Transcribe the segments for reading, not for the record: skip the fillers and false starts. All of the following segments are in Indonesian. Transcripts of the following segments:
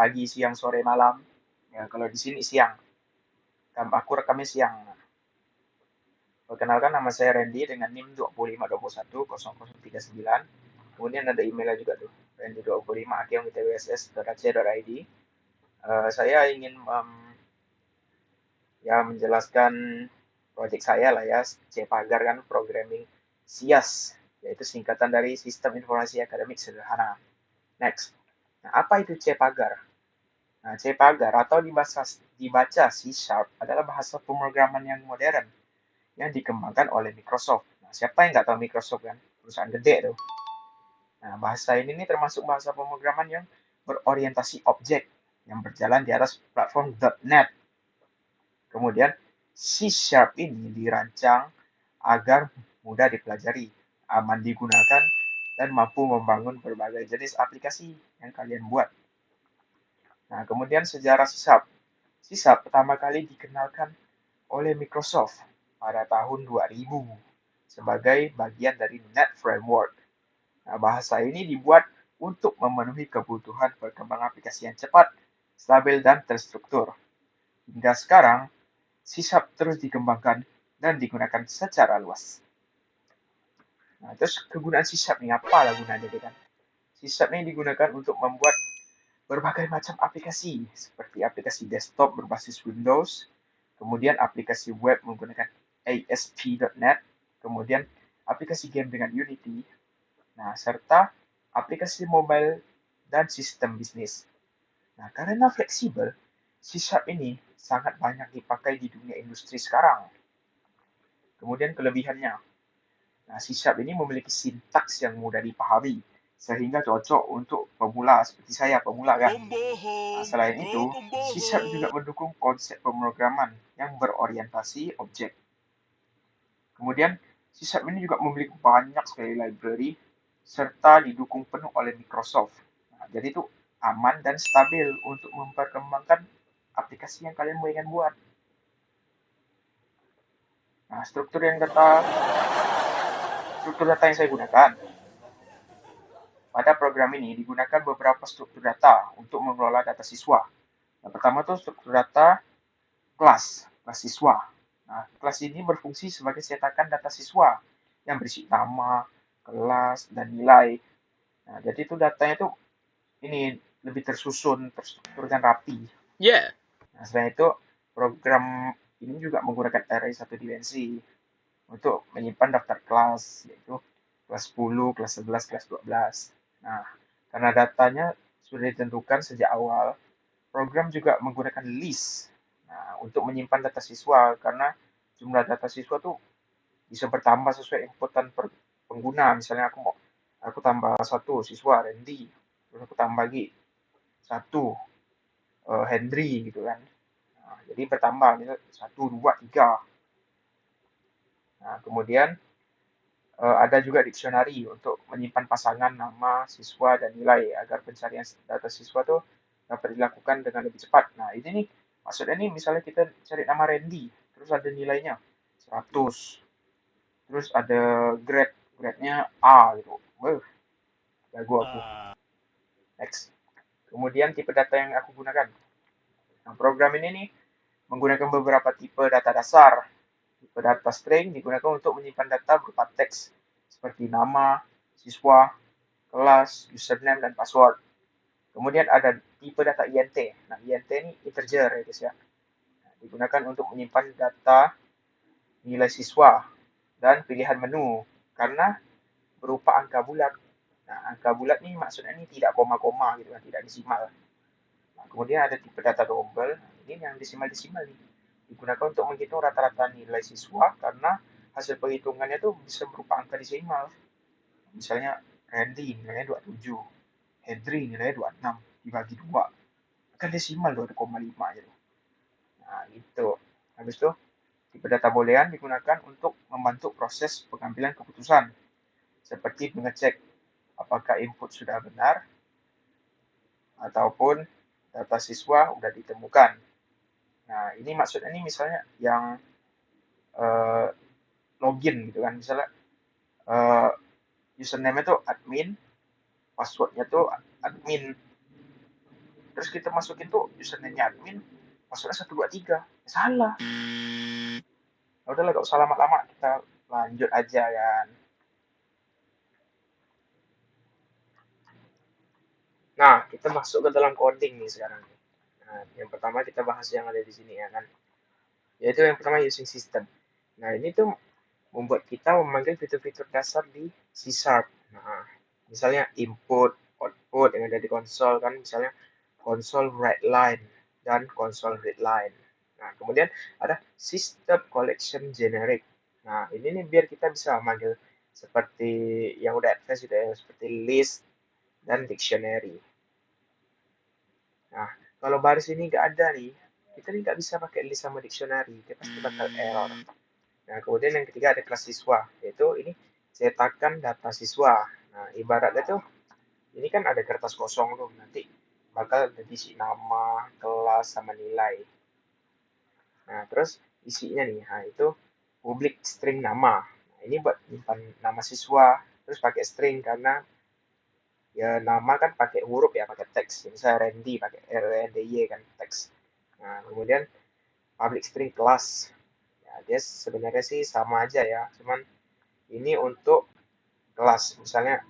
pagi, siang, sore, malam. Ya, kalau di sini siang. Aku rekamnya siang. Perkenalkan, nama saya Randy dengan NIM 252100039. Kemudian ada emailnya juga tuh, randy25@twss.ac.id. Saya ingin ya menjelaskan proyek saya lah ya, Cpagar kan, programming SIAS, yaitu singkatan dari Sistem Informasi Akademik Sederhana. Next. Nah, apa itu Cpagar? Nah, Cpagar atau dibaca C# adalah bahasa pemrograman yang modern yang dikembangkan oleh Microsoft. Nah, siapa yang nggak tahu Microsoft kan? Perusahaan gede tuh. Nah, bahasa ini nih termasuk bahasa pemrograman yang berorientasi objek yang berjalan di atas platform .NET. Kemudian C# ini dirancang agar mudah dipelajari, aman digunakan, dan mampu membangun berbagai jenis aplikasi yang kalian buat. Nah, kemudian sejarah C#. C# pertama kali dikenalkan oleh Microsoft pada tahun 2000 sebagai bagian dari .NET Framework. Nah, bahasa ini dibuat untuk memenuhi kebutuhan perkembangan aplikasi yang cepat, stabil, dan terstruktur. Hingga sekarang, C# terus dikembangkan dan digunakan secara luas. Nah, terus kegunaan C# nih, apa gunanya kan? C# ini digunakan untuk membuat berbagai macam aplikasi, seperti aplikasi desktop berbasis Windows, kemudian aplikasi web menggunakan ASP.NET, kemudian aplikasi game dengan Unity, nah, serta aplikasi mobile dan sistem bisnis. Nah, karena fleksibel, C# ini sangat banyak dipakai di dunia industri sekarang. Kemudian kelebihannya, nah, C# ini memiliki sintaks yang mudah dipahami, sehingga cocok untuk pemula seperti saya, pemula kan. Nah, selain itu, C# juga mendukung konsep pemrograman yang berorientasi objek. Kemudian, C# ini juga memiliki banyak sekali library, serta didukung penuh oleh Microsoft. Nah, jadi itu aman dan stabil untuk memperkembangkan aplikasi yang kalian mau ingin buat. Nah, struktur data yang saya gunakan. Pada program ini digunakan beberapa struktur data untuk mengelola data siswa. Yang pertama itu struktur data kelas siswa. Nah, kelas ini berfungsi sebagai cetakan data siswa yang berisi nama, kelas, dan nilai. Nah, jadi itu datanya itu ini lebih tersusun, terstruktur, dan rapi. Yeah. Nah, selain itu, program ini juga menggunakan array satu dimensi untuk menyimpan daftar kelas, yaitu kelas 10, kelas 11, kelas 12. Nah, karena datanya sudah ditentukan sejak awal, program juga menggunakan list. Nah, untuk menyimpan data siswa, karena jumlah data siswa tuh bisa bertambah sesuai inputan pengguna. Misalnya aku tambah satu siswa Randy, terus aku tambah lagi satu Henry gitu kan. Nah, jadi bertambah, misal 1, 2, 3. Nah, kemudian ada juga dictionary untuk menyimpan pasangan nama siswa dan nilai agar pencarian data siswa tuh dapat dilakukan dengan lebih cepat. Nah, ini nih maksudnya nih misalnya kita cari nama Randy, terus ada nilainya 100, terus ada grade-nya A gitu. Wah, jago aku. Next. Kemudian tipe data yang aku gunakan. Nah, program ini nih menggunakan beberapa tipe data dasar. Tipe data string digunakan untuk menyimpan data berupa teks seperti nama, siswa, kelas, username, dan password. Kemudian ada tipe data INT. Nah, INT ini integer ya guys ya. Nah, digunakan untuk menyimpan data nilai siswa dan pilihan menu karena berupa angka bulat. Nah, angka bulat ini maksudnya ini tidak koma-koma gitu kan, tidak desimal. Nah, kemudian ada tipe data double. Ini yang desimal-desimal nih. Digunakan untuk menghitung rata-rata nilai siswa karena hasil perhitungannya tuh bisa berupa angka desimal. Misalnya Randy nilainya 27, Henry nilainya 26, dibagi 2. Kan desimal 2,5 gitu. Nah, gitu. Habis itu, tipe data boolean digunakan untuk membantu proses pengambilan keputusan, seperti mengecek apakah input sudah benar ataupun data siswa sudah ditemukan. Nah, ini maksudnya ini misalnya yang uh, login gitu kan, misalnya uh, username itu admin, passwordnya tuh admin. terus kita masukin tuh username-nya admin, passwordnya 123. Ya, salah. Ya udahlah, gak usah lama-lama, kita lanjut aja kan. Nah, kita masuk ke dalam coding nih sekarang. Nah, yang pertama kita bahas yang ada di sini ya kan. Yaitu yang pertama using system. Nah, ini tuh membuat kita memanggil fitur-fitur dasar di C Sharp. Nah, misalnya input, output yang ada di konsol kan, misalnya konsol write line dan konsol read line. Nah, kemudian ada system collection generic. Nah, ini nih biar kita bisa memanggil seperti yang udah advance gitu ya, seperti list dan dictionary. Nah, kalau baris ini nggak ada nih, kita nih nggak bisa pakai list sama dictionary, dia pasti bakal error. Nah, kemudian yang ketiga ada kelas siswa, yaitu ini cetakan data siswa. Nah, ibaratnya tuh, ini kan ada kertas kosong tuh, nanti bakal diisi nama, kelas, sama nilai. Nah, terus isinya nih, nah itu public string nama. Nah, ini buat nyimpan nama siswa, terus pakai string karena ya nama kan pakai huruf ya, pakai teks. Misalnya Randy pakai RNDY kan teks. Nah, kemudian public string kelas. Ya, dia sebenarnya sih sama aja ya, cuman ini untuk kelas. Misalnya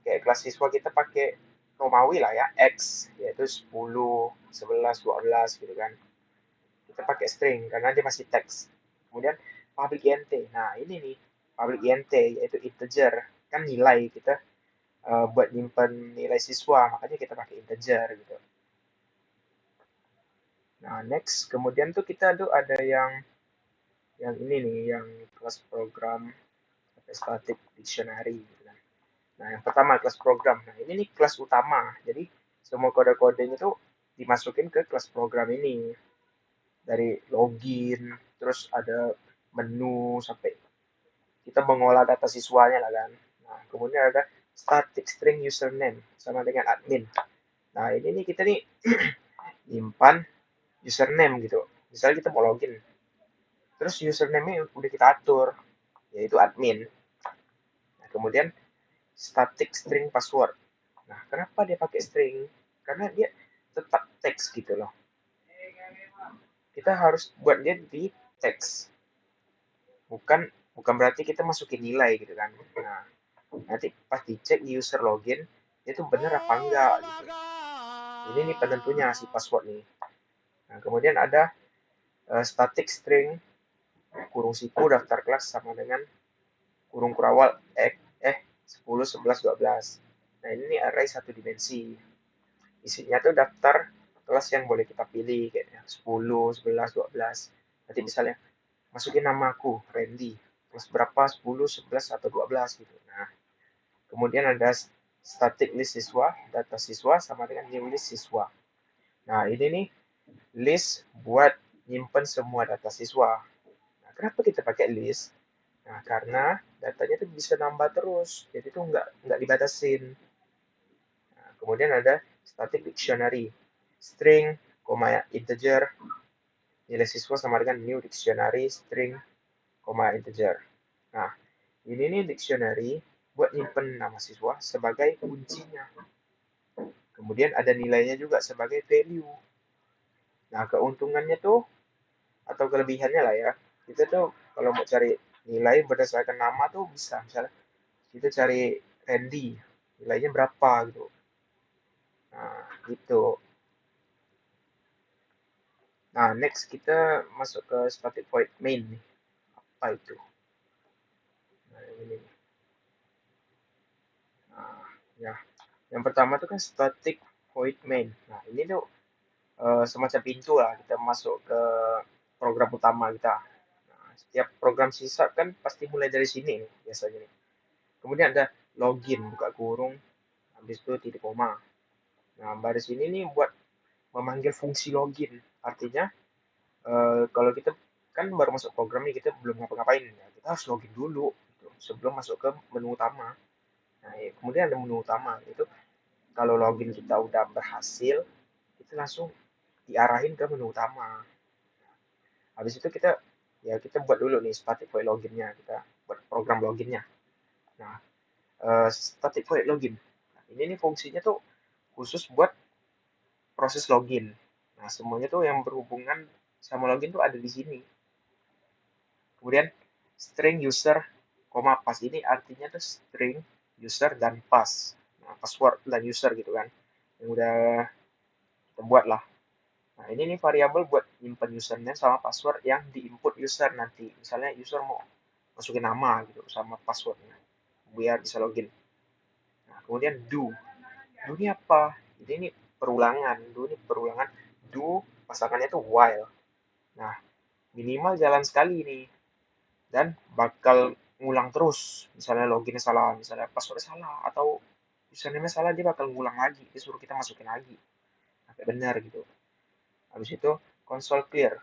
kayak kelas siswa kita pakai Romawi lah ya, X, yaitu 10, 11, 12 gitu kan. Kita pakai string karena dia masih teks. Kemudian public int. Nah, ini nih public int yaitu integer. Kan nilai kita buat nyimpen nilai siswa, makanya kita pakai integer gitu. Nah, next kemudian tuh kita tuh ada yang ini nih, yang kelas program static dictionary gitu kan. Nah, yang pertama kelas program. Nah, ini nih kelas utama. Jadi semua kode-kodenya tuh dimasukin ke kelas program ini. Dari login, terus ada menu sampai kita mengolah data siswanya lah kan. Nah, kemudian ada static string username sama dengan admin. Nah, ini nih kita nih nyimpan username gitu. Misalnya kita mau login, terus username-nya udah kita atur, yaitu admin. Nah, kemudian static string password. Nah, kenapa dia pakai string? Karena dia tetap teks gitu loh. Kita harus buat dia di teks. Bukan bukan berarti kita masukin nilai gitu kan. Nah, nanti pas dicek user login, itu bener apa enggak gitu. Ini nih penentunya si password nih. Nah, kemudian ada static string kurung siku daftar kelas sama dengan kurung kurawal 10, 11, 12. Nah, ini array satu dimensi. Isinya tuh daftar kelas yang boleh kita pilih kayak 10, 11, 12. Nanti misalnya masukin namaku Randy, kelas berapa, 10, 11, atau 12 gitu. Nah, kemudian ada static list siswa, data siswa sama dengan new list siswa. Nah, ini nih list buat nyimpen semua data siswa. Nah, kenapa kita pakai list? Nah, karena datanya itu bisa nambah terus, jadi itu nggak dibatasin. Nah, kemudian ada static dictionary, string, integer, nilai siswa sama dengan new dictionary, string, integer. Nah, ini nih dictionary buat nyimpen nama siswa sebagai kuncinya. Kemudian ada nilainya juga sebagai value. Nah, keuntungannya tuh atau kelebihannya lah ya. Kita tuh kalau mau cari nilai berdasarkan nama tuh bisa. Misalnya kita cari Randy, nilainya berapa gitu. Nah, gitu. Nah, next kita masuk ke static void main nih. Apa itu? Nah, ini. Nah, ya. Yang pertama tuh kan static void main. Nah, ini tuh semacam pintu lah kita masuk ke program utama kita. Nah, setiap program sisa kan pasti mulai dari sini nih, biasanya nih. Kemudian ada login, buka kurung, habis itu titik koma. Nah, baris ini nih buat memanggil fungsi login. Artinya, kalau kita kan baru masuk program nih, kita belum ngapa-ngapain. Ya, kita harus login dulu gitu, sebelum masuk ke menu utama. Nah, ya, kemudian ada menu utama. Itu kalau login kita udah berhasil, kita langsung diarahin ke menu utama. Habis itu kita buat dulu nih static void loginnya, kita buat program loginnya. Nah, static void login. Nah, ini nih fungsinya tuh khusus buat proses login. Nah, semuanya tuh yang berhubungan sama login tuh ada di sini. Kemudian string user, koma pass ini artinya tuh string user dan pass. Nah, password dan user gitu kan. Yang udah kita buat lah. Nah, ini nih variabel buat nyimpen username sama password yang diinput user nanti. Misalnya user mau masukin nama gitu sama passwordnya biar bisa login. Nah, kemudian do. Do ini apa? Ini perulangan. Do ini perulangan. Do pasangannya tuh while. Nah, minimal jalan sekali nih. Dan bakal ngulang terus. Misalnya login salah, misalnya password salah, atau username salah, dia bakal ngulang lagi. Dia suruh kita masukin lagi. Sampai benar gitu. Habis itu console clear.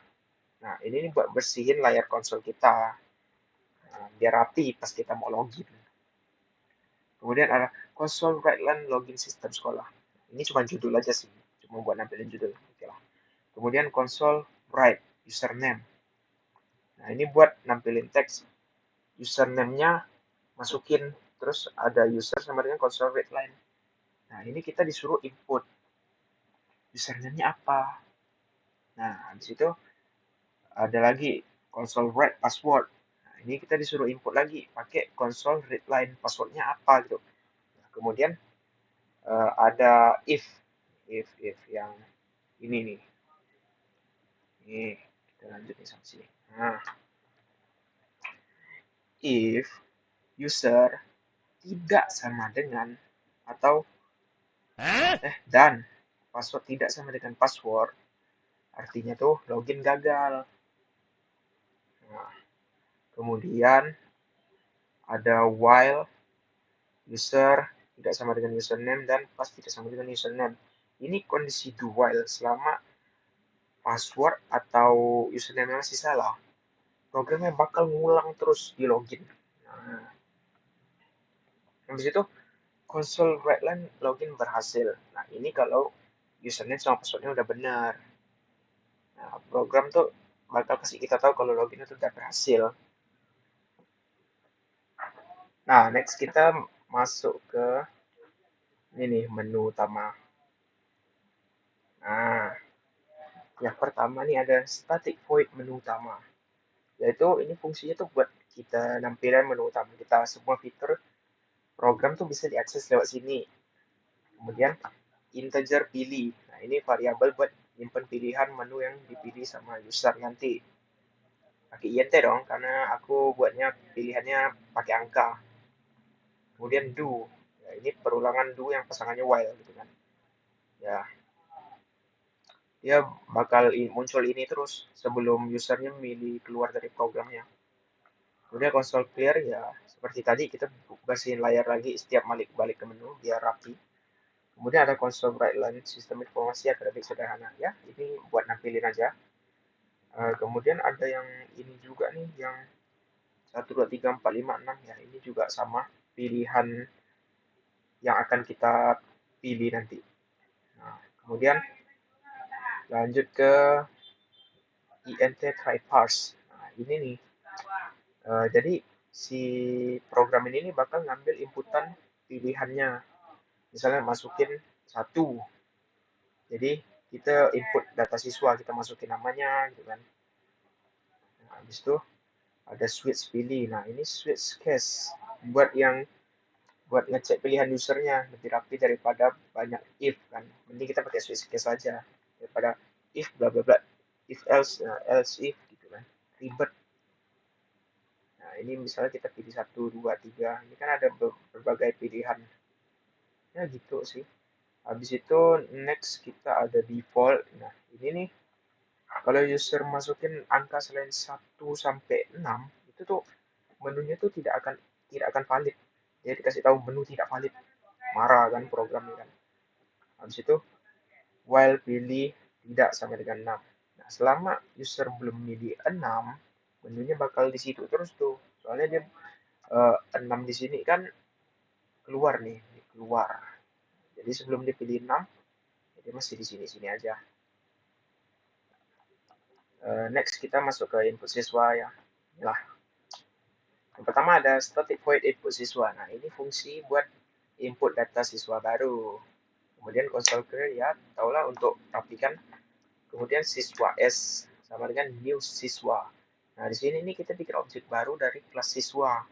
Nah, ini nih buat bersihin layar konsol kita. Nah, biar rapi pas kita mau login. Kemudian ada console write line login sistem sekolah. Ini cuma judul aja sih. Cuma buat nampilin judul. Oke lah. Kemudian console write username. Nah, ini buat nampilin teks username-nya masukin terus ada user sama dengan console write line. Nah, ini kita disuruh input username-nya apa. Nah, habis itu ada lagi console write password. Nah, ini kita disuruh input lagi pakai console read line passwordnya apa gitu. Nah, kemudian ada if yang ini nih. Ini kita lanjut nih sampai sini. Nah, if user tidak sama dengan atau dan password tidak sama dengan password, artinya tuh login gagal. Nah, kemudian ada while user tidak sama dengan username dan pass tidak sama dengan username. Ini kondisi do while selama password atau username masih salah. Programnya bakal ngulang terus di login. Nah, habis itu console write line login berhasil. Nah, ini kalau username sama passwordnya udah benar. Nah, program tuh bakal kasih kita tahu kalau login itu udah berhasil. Nah, next kita masuk ke ini nih menu utama. Nah, yang pertama nih ada static void menu utama. Yaitu ini fungsinya tuh buat kita nampilkan menu utama kita. Semua fitur program tuh bisa diakses lewat sini. Kemudian integer pilih. Nah, ini variabel buat nyimpen pilihan menu yang dipilih sama user nanti. Pakai int dong, karena aku buatnya pilihannya pakai angka. Kemudian do. Ya, ini perulangan do yang pasangannya while gitu kan. Ya, dia bakal muncul ini terus sebelum usernya milih keluar dari programnya. Kemudian console clear ya seperti tadi kita bersihin layar lagi setiap balik ke menu biar rapi. Kemudian ada console write line sistem informasi akademik sederhana ya. Ini buat nampilin aja. Kemudian ada yang ini juga nih yang 1 2 3 4 5 6 ya. Ini juga sama pilihan yang akan kita pilih nanti. Nah, kemudian lanjut ke int try parse. Nah, ini nih. Jadi si program ini nih bakal ngambil inputan pilihannya. Misalnya masukin satu. Jadi kita input data siswa, kita masukin namanya gitu kan. Nah, habis itu ada switch pilih. Nah, ini switch case buat ngecek pilihan usernya lebih rapi daripada banyak if kan. Mending kita pakai switch case saja daripada if bla bla bla, if else, else if gitu kan. Ribet. Nah, ini misalnya kita pilih 1 2 3. Ini kan ada berbagai pilihan. Ya gitu sih. Habis itu next kita ada default. Nah, ini nih kalau user masukin angka selain 1 sampai 6 itu tuh menunya tuh tidak akan valid. Jadi dikasih tahu menu tidak valid. Marah kan programnya kan. Habis itu while pilih tidak sama dengan 6. Nah, selama user belum milih 6, menunya bakal di situ terus tuh. Soalnya dia 6 di sini kan keluar nih, keluar. Jadi sebelum dipilih 6, dia masih di sini-sini aja. Next kita masuk ke input siswa ya. Nah, yang pertama ada static void input siswa. Nah, ini fungsi buat input data siswa baru. Kemudian console clear ya, tahulah untuk rapikan. Kemudian siswa S sama dengan new siswa. Nah, di sini nih kita bikin objek baru dari kelas siswa.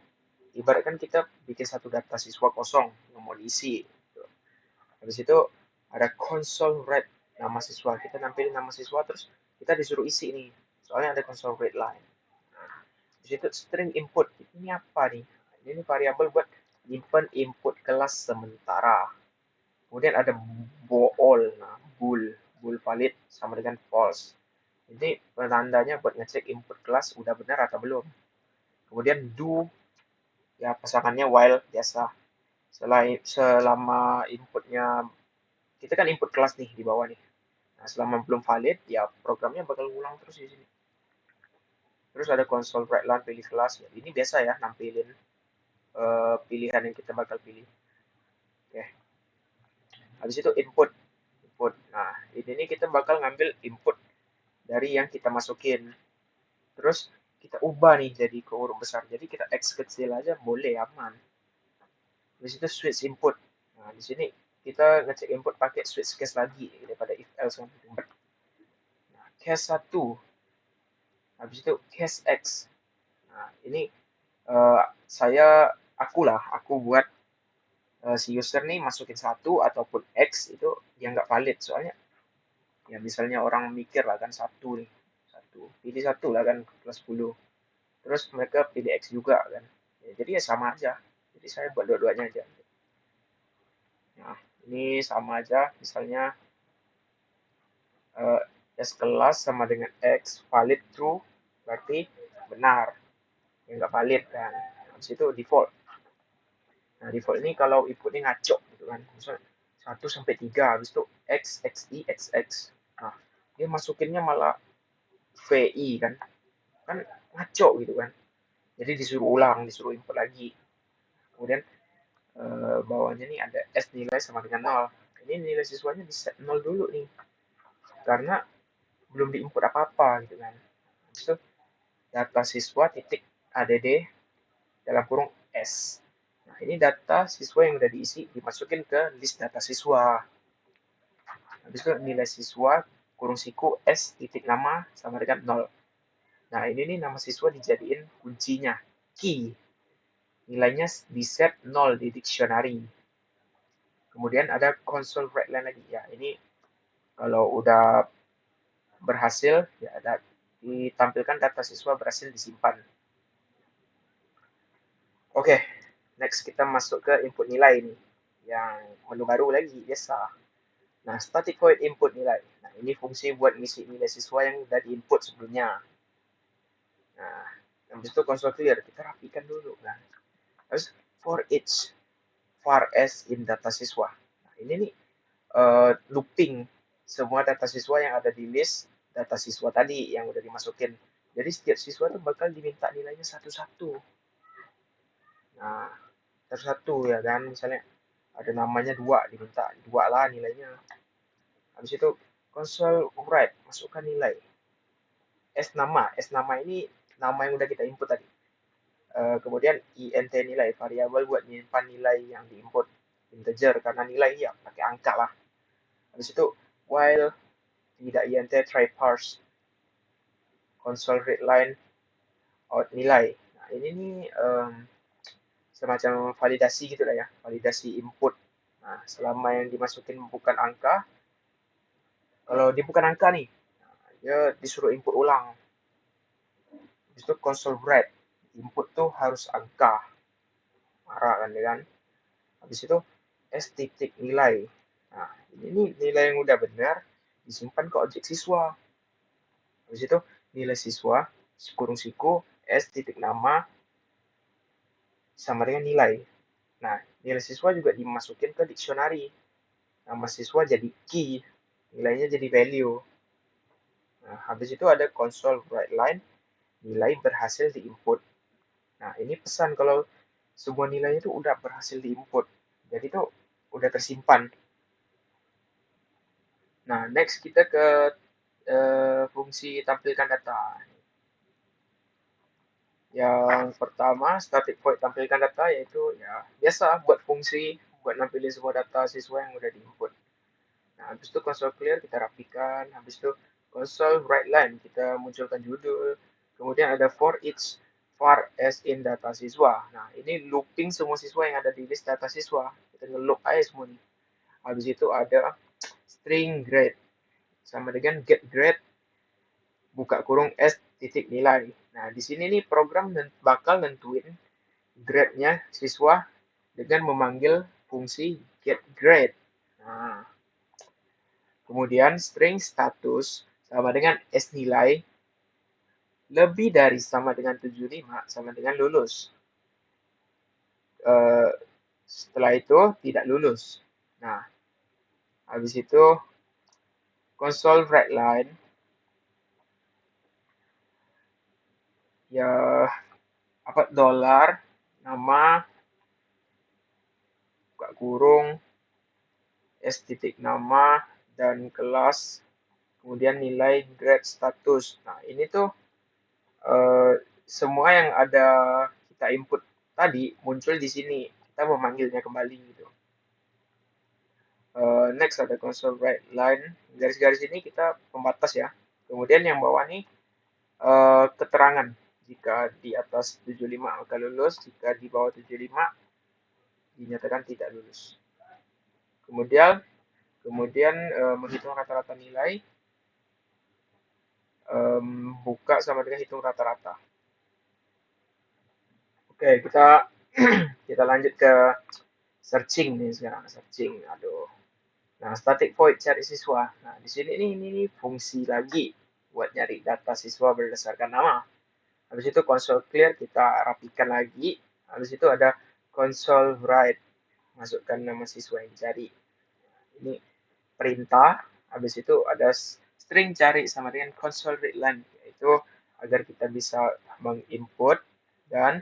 Ibaratkan kita bikin satu data siswa kosong yang mau diisi. Habis itu ada console read nama siswa. Kita nampilin nama siswa terus kita disuruh isi nih. Soalnya ada console read line. Nah, di situ string input. Ini apa nih? Ini variabel buat nyimpen input kelas sementara. Kemudian ada bool, nah bool valid sama dengan false. Ini tandanya buat ngecek input kelas udah benar atau belum. Kemudian do, ya pasangannya while biasa. Selama inputnya, kita kan input kelas nih di bawah nih. Nah, selama belum valid, ya programnya bakal ngulang terus di sini. Terus ada console write line pilih kelas. Ya, ini biasa ya nampilin pilihan yang kita bakal pilih. Oke. Habis itu input. Input. Nah, ini kita bakal ngambil input dari yang kita masukin. Terus kita ubah nih jadi ke huruf besar. Jadi kita X kecil aja boleh, aman. Di situ switch input. Nah, di sini kita ngecek input pakai switch case lagi daripada if else kan. Nah, case 1. Habis itu case X. Nah, ini uh, aku buat si user nih masukin 1 ataupun X itu dia nggak valid soalnya ya misalnya orang mikir lah kan satu nih satu pilih satu lah kan plus 10 terus mereka pilih X juga kan ya, jadi ya sama aja jadi saya buat dua-duanya aja. Nah ini sama aja misalnya uh, S kelas sama dengan X valid true berarti benar yang nggak valid kan habis itu default. Nah default ini kalau inputnya ngaco gitu kan misalnya 1 sampai 3 habis itu X XI XX. Nah dia masukinnya malah VI kan kan ngaco gitu kan jadi disuruh ulang disuruh input lagi. Kemudian bawahnya nih ada S nilai sama dengan 0. Ini nilai siswanya di set 0 dulu nih karena belum diinput apa-apa gitu kan. Habis itu data siswa titik add dalam kurung S. Nah ini data siswa yang udah diisi dimasukin ke list data siswa. Habis itu nilai siswa kurung siku S titik nama sama dengan 0. Nah ini nih nama siswa dijadiin kuncinya key, nilainya di set 0 di dictionary. Kemudian ada console write line lagi ya ini kalau udah berhasil ya ada ditampilkan data siswa berhasil disimpan. Oke, next kita masuk ke input nilai ini yang menu baru lagi biasa. Nah, static void input nilai. Nah, ini fungsi buat ngisi nilai siswa yang udah diinput sebelumnya. Nah, habis itu console clear kita rapikan dulu kan. Terus for each var s in data siswa. Nah, ini nih looping semua data siswa yang ada di list data siswa tadi yang udah dimasukin. Jadi setiap siswa tuh bakal diminta nilainya satu-satu. Nah, satu-satu ya kan, misalnya ada namanya 2 diminta 2 lah nilainya. Habis itu console write masukkan nilai. S nama ini nama yang udah kita input tadi. Kemudian int nilai variabel buat menyimpan nilai yang diinput integer karena nilai ya pakai angka lah. Habis itu while tidak int try parse console read line out nilai. Nah, ini nih semacam validasi gitu lah ya, validasi input. Nah, selama yang dimasukin bukan angka, kalau dia bukan angka nih, dia disuruh input ulang. Habis itu console write, input tuh harus angka. Marah kan dia kan. Habis itu S titik nilai. Nah, ini nilai yang udah benar disimpan ke objek siswa. Habis itu nilai siswa kurung siku S titik nama sama dengan nilai. Nah, nilai siswa juga dimasukin ke dictionary. Nama siswa jadi key, nilainya jadi value. Nah, habis itu ada console write line, nilai berhasil diinput. Nah, ini pesan kalau semua nilai itu udah berhasil diinput. Jadi itu udah tersimpan. Nah, next kita ke fungsi tampilkan data. Yang pertama, static void tampilkan data yaitu ya biasa buat fungsi buat nampilin semua data siswa yang udah diinput. habis itu console clear kita rapikan, habis itu console write line kita munculkan judul, kemudian ada for each var as in data siswa. Nah, ini looping semua siswa yang ada di list data siswa. Kita nge-loop aja semua nih. Habis itu ada string grade sama dengan get grade buka kurung s titik nilai. Nah, di sini nih program bakal nentuin grade-nya siswa dengan memanggil fungsi get grade. Nah, kemudian string status sama dengan s nilai lebih dari sama dengan 75 sama dengan lulus. Setelah itu tidak lulus. Nah, habis itu console write line ya apa dolar nama buka kurung s titik nama dan kelas kemudian nilai grade status. Nah, ini tuh semua yang ada kita input tadi muncul di sini. Kita memanggilnya kembali gitu. Next ada console write line. Garis-garis ini kita pembatas ya. Kemudian yang bawah nih keterangan. Jika di atas 75 maka lulus, jika di bawah 75 dinyatakan tidak lulus. Kemudian menghitung rata-rata nilai, buka sama dengan hitung rata-rata. Oke, kita lanjut ke searching nih sekarang. Searching, aduh. Nah, static void cari siswa. Nah, di sini ini fungsi lagi buat nyari data siswa berdasarkan nama. Habis itu console clear kita rapikan lagi. Habis itu ada console write, masukkan nama siswa yang dicari. Ini perintah. Habis itu ada string cari sama dengan console read line, yaitu agar kita bisa menginput dan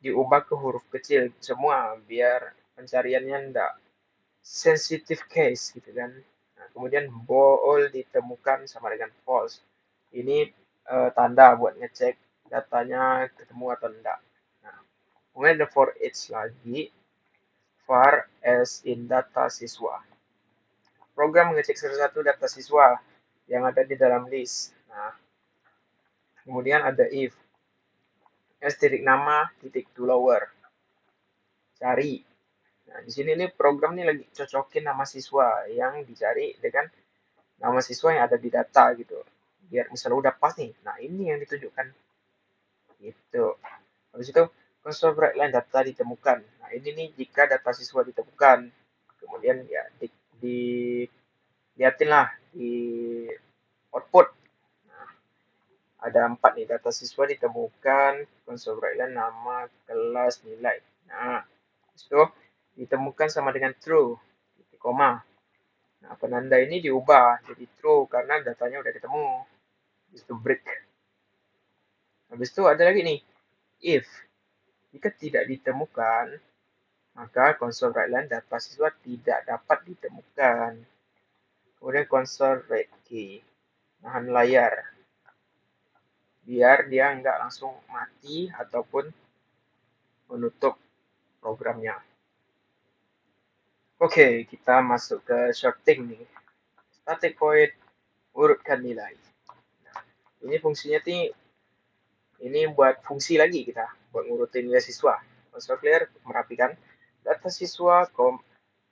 diubah ke huruf kecil semua biar pencariannya enggak sensitive case gitu kan. Nah, kemudian bool ditemukan sama dengan false. Ini tanda buat ngecek datanya ketemu atau enggak. Nah, kemudian ada for each lagi var as in data siswa. Program mengecek satu-satu data siswa yang ada di dalam list. Nah, kemudian ada if s titik nama titik to lower cari. Nah, di sini nih program nih lagi cocokin nama siswa yang dicari dengan nama siswa yang ada di data gitu. Biar misalnya udah pas nih. Nah, ini yang ditujukan. Gitu. Habis itu console write line data ditemukan. Nah, ini nih jika data siswa ditemukan. Kemudian ya liatin lah di output. Nah, ada 4 nih data siswa ditemukan, console write line nama, kelas, nilai. Nah, itu ditemukan sama dengan true, titik koma. Nah, penanda ini diubah jadi true karena datanya udah ketemu. Habis itu break. Habis itu ada lagi nih, if. Jika tidak ditemukan, maka console write line data siswa tidak dapat ditemukan. Kemudian console write key, nahan layar. Biar dia nggak langsung mati ataupun menutup programnya. Oke, kita masuk ke sorting nih. Static void, urutkan nilai. Nah, ini fungsinya nih, ini buat fungsi lagi kita, buat ngurutin nilai siswa. Console clear, merapikan data siswa,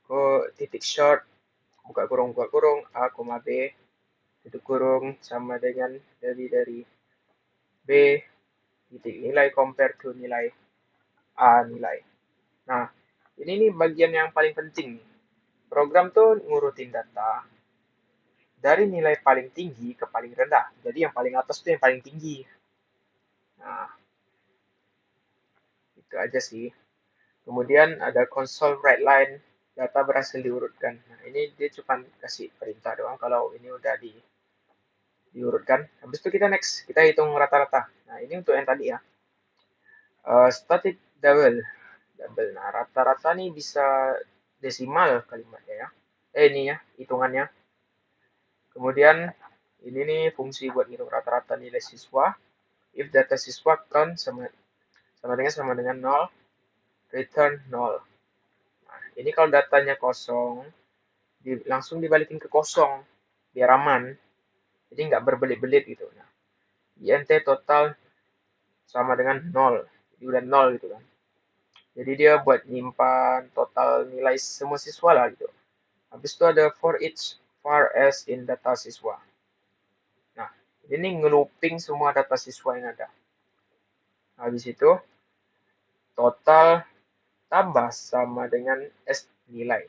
ke titik short, buka kurung, A, B, tutup kurung, sama dengan dari B, titik nilai compare to nilai A nilai. Nah, ini nih bagian yang paling penting. Program tuh ngurutin data dari nilai paling tinggi ke paling rendah. Jadi yang paling atas itu yang paling tinggi. Nah, itu aja sih. Kemudian ada console write line, data berhasil diurutkan. Nah, ini dia cuma kasih perintah doang kalau ini udah diurutkan. Habis itu kita next, kita hitung rata-rata. Nah, ini untuk yang tadi ya. Static double. Nah, rata-rata nih bisa desimal kalimatnya ya. Ini ya, hitungannya. Kemudian ini nih fungsi buat ngitung rata-rata nilai siswa. If data siswa count sama dengan 0, return 0. Nah, ini kalau datanya kosong, langsung dibalikin ke kosong biar aman, jadi nggak berbelit-belit gitu. Nah, INT total sama dengan 0, jadi udah 0 gitu kan. Jadi dia buat nyimpan total nilai semua siswa lah gitu. Habis itu ada for each var as in data siswa. Nah, ini ngelooping semua data siswa yang ada. Habis itu total tambah sama dengan S nilai.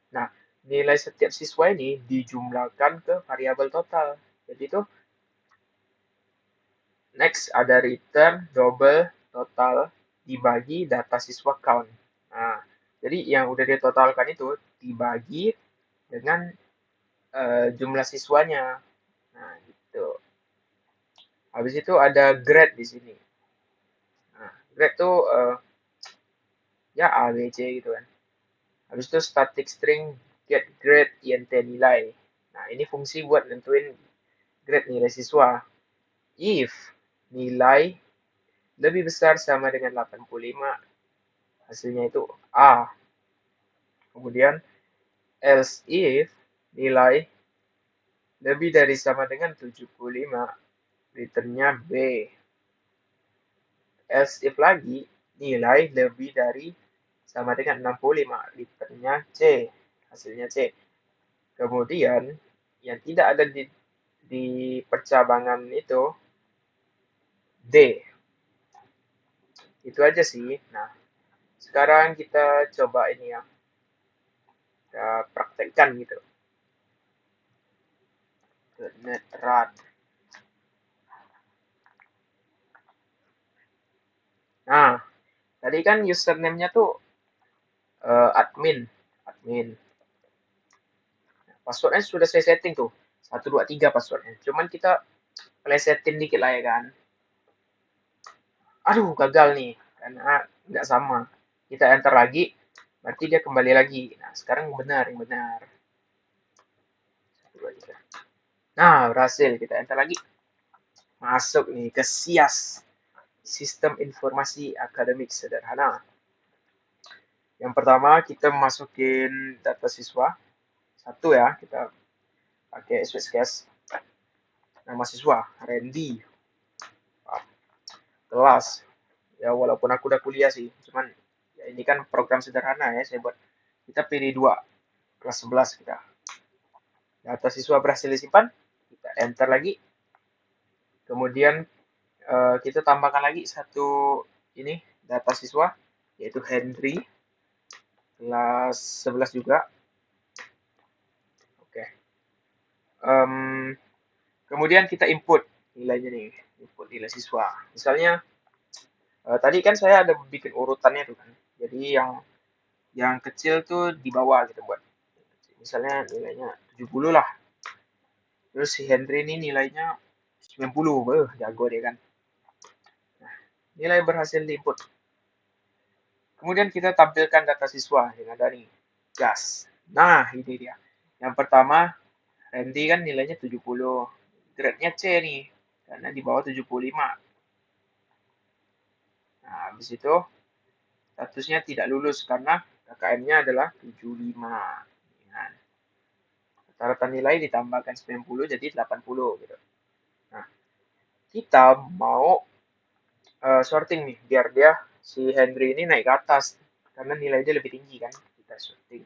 Nah, nilai setiap siswa ini dijumlahkan ke variabel total. Jadi itu next ada return double total dibagi data siswa count. Nah, jadi yang udah ditotalkan itu dibagi dengan jumlah siswanya. Nah, gitu. Habis itu ada grade di sini. Nah, grade tuh ya A, B, C gitu kan. Habis itu static string get grade int nilai. Nah, ini fungsi buat nentuin grade nilai siswa. If nilai lebih besar sama dengan 85, hasilnya itu A. Kemudian else if nilai lebih dari sama dengan 75, returnnya B. Else if lagi nilai lebih dari sama dengan 65, returnnya C. Hasilnya C. Kemudian yang tidak ada di percabangan itu D. Itu aja sih. Nah, sekarang kita coba ini ya. Kita praktekkan gitu. .NET Run. Nah, tadi kan username-nya tuh admin. Admin. Passwordnya sudah saya setting tuh. 123 passwordnya. Cuman kita plesetin dikit lah ya kan. Aduh, gagal nih. Karena nggak sama. Kita enter lagi. Berarti dia kembali lagi. Nah, sekarang yang benar. Yang benar. 1, 2, 3. Nah, berhasil. Kita enter lagi. Masuk nih ke SIAS. Sistem Informasi Akademik Sederhana. Yang pertama, kita masukin data siswa. Satu ya, kita pakai switchcase. Nama siswa, Randy. Kelas. Ya, walaupun aku udah kuliah sih. Cuman, ya ini kan program sederhana ya, saya buat. Kita pilih 2, kelas 11 kita. Data siswa berhasil disimpan. Kita enter lagi. Kemudian, kita tambahkan lagi satu ini, data siswa, yaitu Henry. Kelas 11 juga. Oke. Kemudian kita input nilainya nih, input nilai siswa. Misalnya tadi kan saya ada bikin urutannya tuh kan. Jadi yang kecil tuh di bawah gitu buat. Misalnya nilainya 70 lah. Terus si Henry ini nilainya 90. Jago dia kan. Nah, nilai berhasil diinput. Kemudian kita tampilkan data siswa yang ada nih. Gas. Nah, ini dia. Yang pertama, Randy kan nilainya 70. Grade-nya C nih. Karena di bawah 75. Nah, habis itu statusnya tidak lulus karena KKM-nya adalah 75. Nah, rata-rata nilai ditambahkan 90 jadi 80 gitu. Nah, kita mau sorting nih biar dia si Henry ini naik ke atas karena nilai dia lebih tinggi kan. Kita sorting.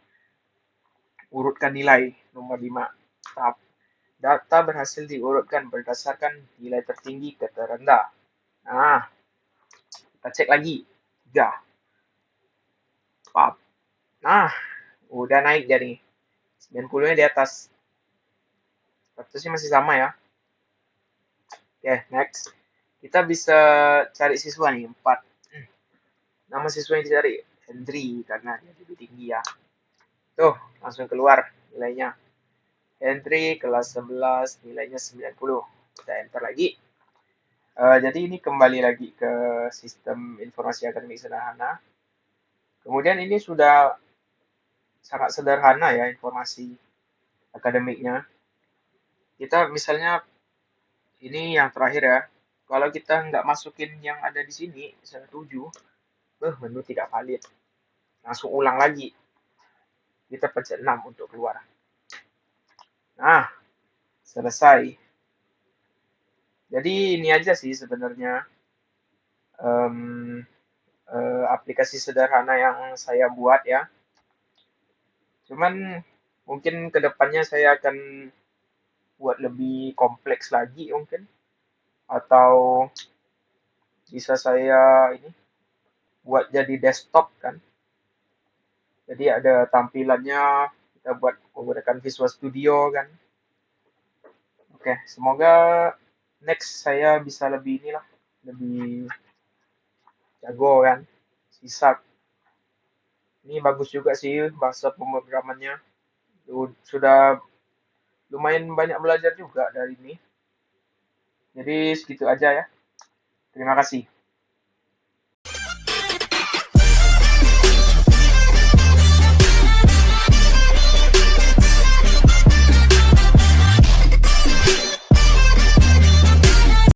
Urutkan nilai nomor 5. Tahap data berhasil diurutkan berdasarkan nilai tertinggi ke terendah. Nah, kita cek lagi. 3. Nah, udah naik jadi 90-nya di atas. Statusnya masih sama ya. Oke, next. Kita bisa cari siswa nih, 4. Nama siswa yang dicari, Henry, karena dia lebih tinggi ya. Tuh, langsung keluar nilainya. Henry, kelas 11, nilainya 90. Kita enter lagi. Jadi ini kembali lagi ke sistem informasi akademik sederhana. Kemudian ini sudah sangat sederhana ya informasi akademiknya. Kita misalnya ini yang terakhir ya. Kalau kita nggak masukin yang ada di sini, misalnya 7, menu tidak valid. Langsung ulang lagi. Kita pencet 6 untuk keluar. Nah, selesai. Jadi ini aja sih sebenarnya em, aplikasi sederhana yang saya buat ya. Cuman mungkin kedepannya saya akan buat lebih kompleks lagi mungkin. Atau bisa saya ini buat jadi desktop kan. Jadi ada tampilannya, kita buat menggunakan Visual Studio kan. Oke, semoga next saya bisa lebih inilah, lebih jago kan. Sisa ini bagus juga sih bahasa pemrogramannya. Sudah lumayan banyak belajar juga dari ini. Jadi segitu aja ya. Terima kasih.